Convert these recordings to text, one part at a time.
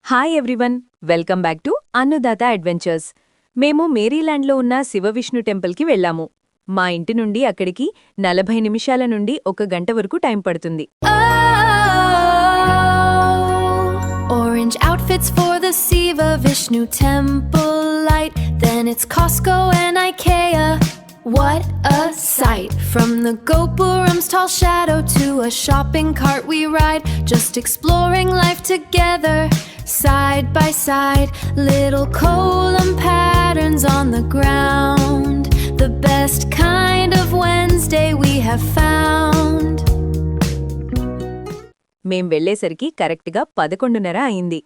Hi everyone, welcome back to Annadata adventures. మేము మేరీల్యాండ్లో ఉన్న శివవిష్ణు టెంపుల్కి వెళ్ళాము. మా ఇంటి నుండి అక్కడికి 40 నిమిషాల నుండి 1 గంట వరకు టైం పడుతుంది. Orange outfits for the Siva Vishnu temple light. Then it's Costco and IKEA. What a sight! From the Gopuram's tall shadow to a shopping cart we ride, just exploring life together, side by side. Little kolam patterns on the ground, the best kind of Wednesday we have found. మేం వెళ్లేసరికి కరెక్ట్గా 11:30 అయింది.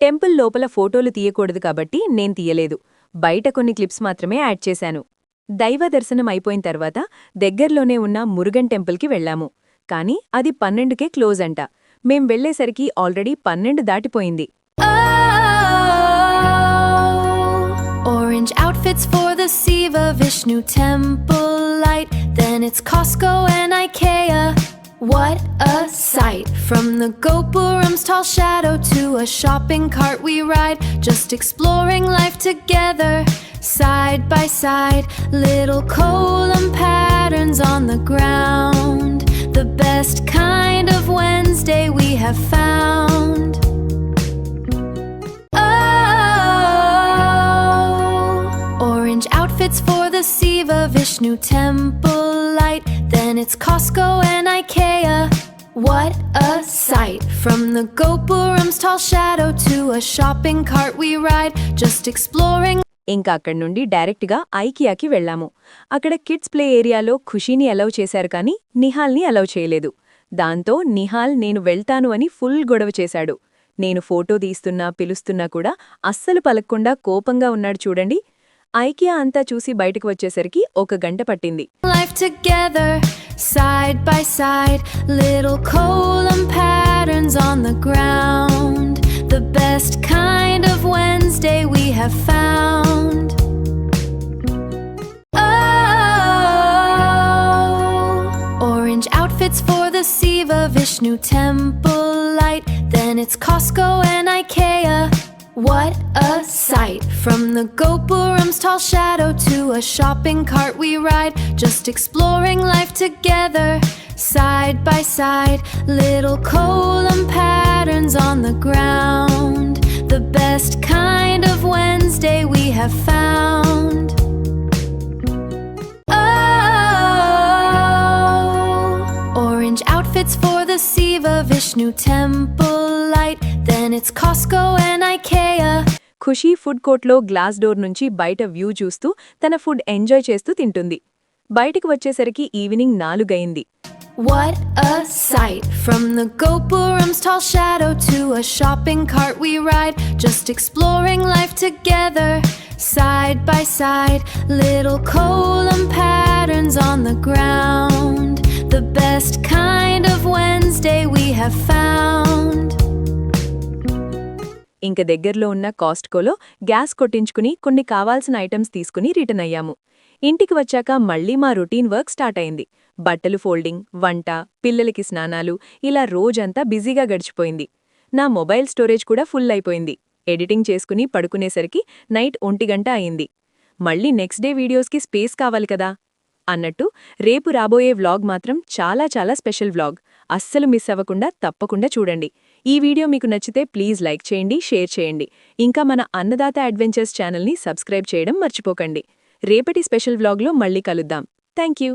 Temple లోపల ఫోటోలు తీయకూడదు కాబట్టి నేను తీయలేదు. బయట కొన్ని క్లిప్స్ మాత్రమే యాడ్ చేశాను. దైవ దర్శనం అయిపోయిన తర్వాత దగ్గర్లోనే ఉన్న మురుగన్ టెంపుల్కి వెళ్లాము. కానీ అది 12కే క్లోజ్ అంట. మేం వెళ్లేసరికి ఆల్రెడీ 12 దాటిపోయింది. Orange outfits for the Siva Vishnu temple light. Then it's Costco and IKEA. What a sight! From the Gopuram's tall shadow to a shopping cart we ride, just exploring life together, side by side. Little kolam patterns on the ground, the best kind of Wednesday we have found. Orange outfits for the Siva Vishnu temple light. Then it's Costco and IKEA. What a sight! From the Gopuram's tall shadow to a shopping cart we ride, just exploring. ఇంకా అక్కడి నుండి డైరెక్ట్గా ఐకియాకి వెళ్లాము. అక్కడ kids play ఏరియాలో ఖుషీని allow చేశారు కానీ నిహాల్ని allow చేయలేదు. దాంతో నిహాల్ నేను వెళ్తాను అని ఫుల్ గొడవ చేశాడు. నేను ఫోటో తీస్తున్నా పిలుస్తున్నా కూడా అస్సలు పలక్కుండా కోపంగా ఉన్నాడు చూడండి. ఐకియా అంతా చూసి బయటకు వచ్చేసరికి 1 గంట పట్టింది. Life together, side by side. Little kolam patterns on the ground, the best kind of Wednesday we have found. Orange outfits for the Siva Vishnu temple light. Then it's Costco and IKEA. What a sight! From the Gopuram's tall shadow to a shopping cart we ride, just exploring life together, side by side. Little kolam patterns on the ground, the best kind of Wednesday we have found. Orange outfits for the Siva Vishnu temple light. Then it's Costco and IKEA. Khushi food కోర్ట్లో glass door నుంచి బయట view చూస్తూ తన food enjoy చేస్తూ తింటుంది. బయటికి వచ్చేసరికి evening 4 అయింది. What a sight! From the Gopuram's tall shadow to a shopping cart we ride, just exploring life together, side by side. Little kolam patterns on the ground, the best kind of Wednesday we have found. ఇంక దగ్గర్లో ఉన్న కాస్ట్కోలో gas కొట్టించుకుని కొన్ని కావాల్సిన items తీసుకుని return అయ్యాము. ఇంటికి వచ్చాక మళ్లీ మా రొటీన్ వర్క్ స్టార్ట్ అయింది. బట్టలు ఫోల్డింగ్, వంట, పిల్లలకి స్నానాలు, ఇలా రోజంతా బిజీగా గడిచిపోయింది. నా మొబైల్ స్టోరేజ్ కూడా ఫుల్ అయిపోయింది. ఎడిటింగ్ చేసుకుని పడుకునేసరికి నైట్ 1 గంట అయింది. మళ్ళీ నెక్స్ట్ డే వీడియోస్కి స్పేస్ కావాలి కదా అన్నట్టు రేపు రాబోయే వ్లాగ్ మాత్రం చాలా చాలా స్పెషల్ వ్లాగ్. అస్సలు మిస్ అవ్వకుండా తప్పకుండా చూడండి. ఈ వీడియో మీకు నచ్చితే ప్లీజ్ లైక్ చేయండి, షేర్ చేయండి. ఇంకా మన అన్నదాత అడ్వెంచర్స్ ఛానల్ని సబ్స్క్రైబ్ చేయడం మర్చిపోకండి. రేపటి స్పెషల్ వ్లాగ్లో మళ్ళీ కలుద్దాం. Thank you.